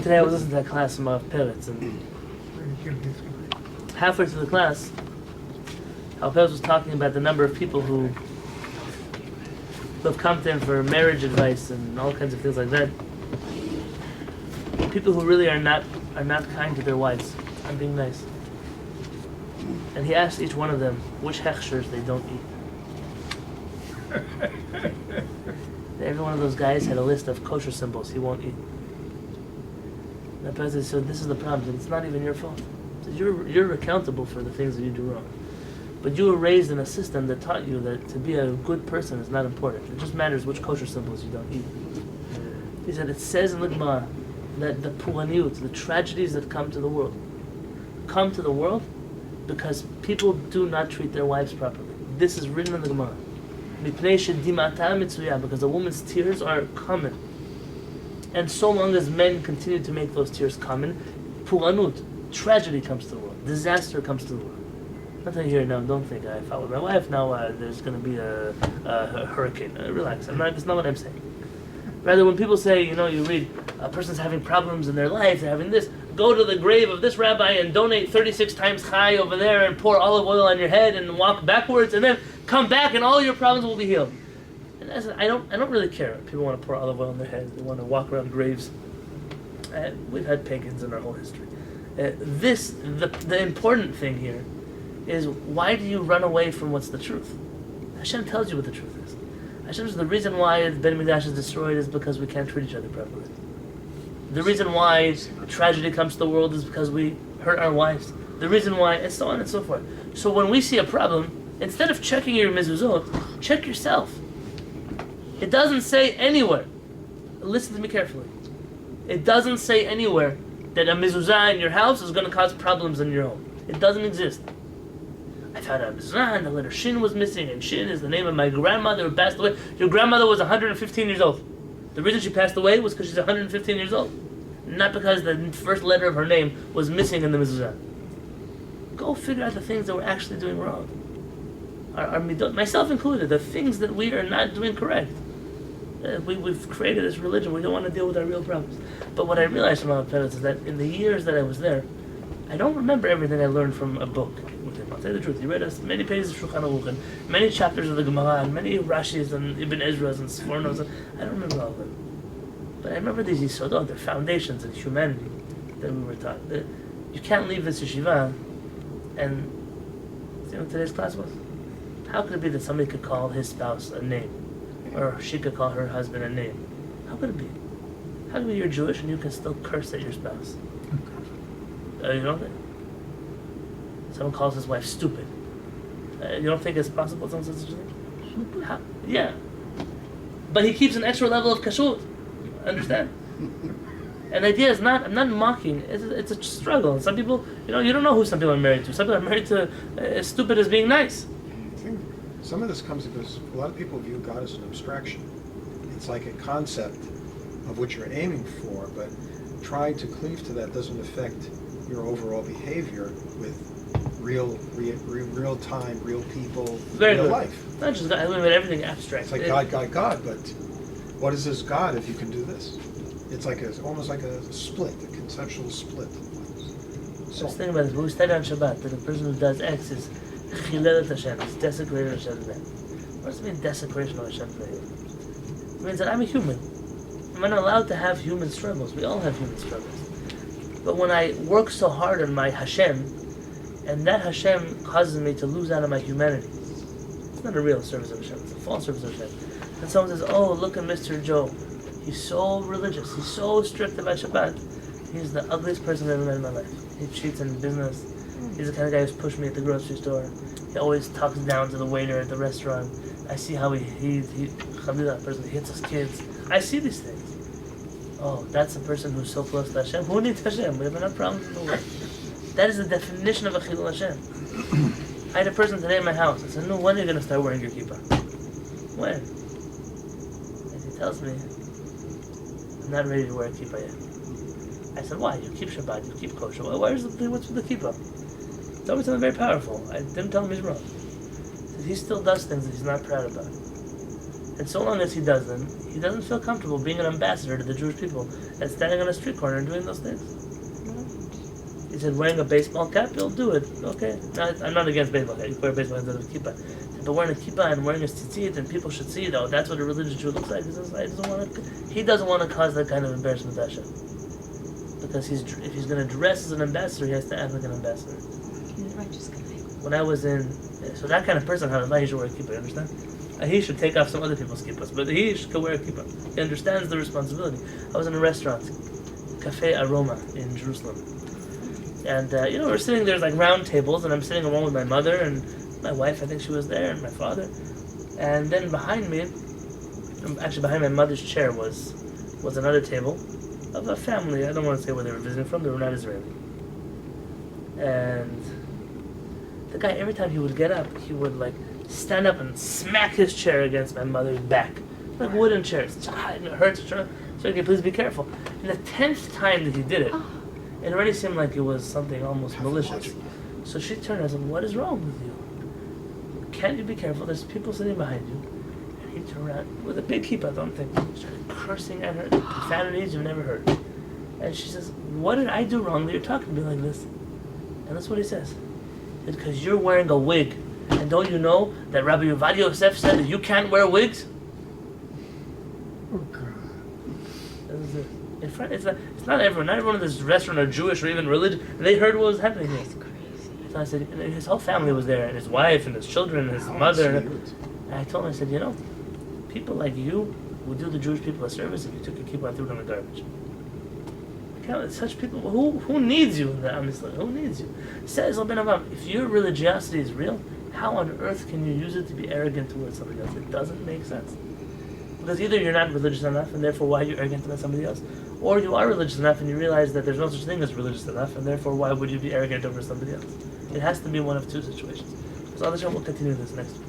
today I was listening to a class from Peretz, and halfway through the class, Peretz was talking about the number of people who have come to him for marriage advice and all kinds of things like that. People who really are not kind to their wives, and being nice. And he asked each one of them which hechshers they don't eat. Every one of those guys had a list of kosher symbols he won't eat. And the president said, "This is the problem. It's not even your fault. You're accountable for the things that you do wrong. But you were raised in a system that taught you that to be a good person is not important. It just matters which kosher symbols you don't eat." He said, it says in the Gemara that the puaniut, the tragedies that come to the world because people do not treat their wives properly. This is written in the Gemara. Because a woman's tears are common. And so long as men continue to make those tears common, puanut, tragedy comes to the world. Disaster comes to the world. I'm not telling you here, no, don't think I fought with my wife, now there's going to be a hurricane. Relax, that's not what I'm saying. Rather, when people say, you read, a person's having problems in their life, they're having this, go to the grave of this rabbi and donate 36 times chai over there and pour olive oil on your head and walk backwards and then come back and all your problems will be healed. And I don't really care. People want to pour olive oil on their head. They want to walk around graves. We've had pagans in our whole history. The important thing here is, why do you run away from what's the truth? Hashem tells you what the truth is. Hashem says the reason why the Beit Mikdash is destroyed is because we can't treat each other properly. The reason why tragedy comes to the world is because we hurt our wives. The reason why, and so on and so forth. So when we see a problem, instead of checking your mezuzot, check yourself. It doesn't say anywhere, listen to me carefully, it doesn't say anywhere that a mezuzah in your house is going to cause problems in your home. It doesn't exist. I found out a mezuzah and the letter Shin was missing, and Shin is the name of my grandmother who passed away. Your grandmother was 115 years old. The reason she passed away was because she's 115 years old. Not because the first letter of her name was missing in the mezuzah. Go figure out the things that we're actually doing wrong. Our midot, myself included, the things that we are not doing correct. We've created this religion, we don't want to deal with our real problems. But what I realized from our parents is that in the years that I was there, I don't remember everything I learned from a book with him. I'll tell you the truth. He read us many pages of Shulchan Aruch and many chapters of the Gemara and many Rashis and Ibn Ezra's and Sfornos. I don't remember all of them. But I remember these Yisodot, the foundations of humanity that we were taught. You can't leave this yeshiva and, what today's class was? How could it be that somebody could call his spouse a name? Or she could call her husband a name? How could it be? How could it be you're Jewish and you can still curse at your spouse? You don't think? Someone calls his wife stupid. You don't think it's possible someone says such a thing? How? Yeah. But he keeps an extra level of kashrut. Understand? And the idea is not, I'm not mocking, it's a struggle. Some people, you don't know who some people are married to. Some people are married to as stupid as being nice. I think some of this comes because a lot of people view God as an abstraction. It's like a concept of what you're aiming for, but trying to cleave to that doesn't affect your overall behavior with real time, real people, Very real good. life. Not just God, I mean everything abstract. It's like God, but what is this God if you can do this? It's like almost like a split, a conceptual split. So think about this. When we study on Shabbat, that the person who does X is Kehillat Hashem, is desecrated Hashem's name. What does it mean, desecration of Hashem's name? It means that I'm a human. I'm not allowed to have human struggles. We all have human struggles. But when I work so hard on my Hashem, and that Hashem causes me to lose out on my humanity, it's not a real service of Hashem, it's a false service of Hashem. And someone says, oh, look at Mr. Joe. He's so religious. He's so strict about Shabbat. He's the ugliest person I've ever met in my life. He cheats in business. He's the kind of guy who's pushed me at the grocery store. He always talks down to the waiter at the restaurant. I see how he hits his kids. I see these things. Oh, that's a person who's so close to Hashem. Who needs Hashem? We have enough problems in the world. That is the definition of a Chilul Hashem. I had a person today in my house. I said, no, when are you going to start wearing your kippah? When? And he tells me, I'm not ready to wear a kippah yet. I said, why? You keep Shabbat, you keep kosher. Well, what's with the kippah? It's always something very powerful. I didn't tell him he's wrong. He still does things that he's not proud about. And so long as he doesn't feel comfortable being an ambassador to the Jewish people and standing on a street corner and doing those things. He said, wearing a baseball cap, you'll do it. Okay. Now, I'm not against baseball cap. You wear a baseball cap instead of a kippah. But wearing a kippah and wearing a tzitzit, and people should see it. Oh, that's what a religious Jew looks like. He doesn't want to cause that kind of embarrassment to Hashem. Because if he's going to dress as an ambassador, he has to act like an ambassador. When I was in... So that kind of person, he should wear a kippah, you understand? He should take off some other people's kippahs, but he should wear a kippah. He understands the responsibility. I was in a restaurant, Cafe Aroma in Jerusalem. And, we're sitting there, like round tables, and I'm sitting along with my mother and my wife, I think she was there, and my father. And then behind me, actually behind my mother's chair was another table of a family. I don't want to say where they were visiting from, they were not Israeli. And the guy, every time he would get up, he would like stand up and smack his chair against my mother's back. Like wooden chairs. It hurts. So okay, please be careful. And the 10th time that he did it, it already seemed like it was something almost malicious. So she turned and said, what is wrong with you? Can't you be careful? There's people sitting behind you. And he turned around with a big kippah, don't think. Started cursing at her, profanities you've never heard. And she says, what did I do wrong that you're talking to me like this? And that's what he says. Because you're wearing a wig. And don't you know that Rabbi Yosef said that you can't wear wigs? Oh, God. In front, it's not everyone. Not everyone in this restaurant are Jewish or even religious. And they heard what was happening here. That's crazy. So I said, and his whole family was there, and his wife, and his children, and his mother. And I told him, I said, people like you would do the Jewish people a service if you took a kippah and threw it in the garbage. Such people, who needs you in the Am Yisrael? Who needs you? Says Ben Avam, if your religiosity is real, how on earth can you use it to be arrogant towards somebody else? It doesn't make sense. Because either you're not religious enough, and therefore why are you arrogant about somebody else? Or you are religious enough, and you realize that there's no such thing as religious enough, and therefore why would you be arrogant over somebody else? It has to be one of two situations. So Allah will continue this next week.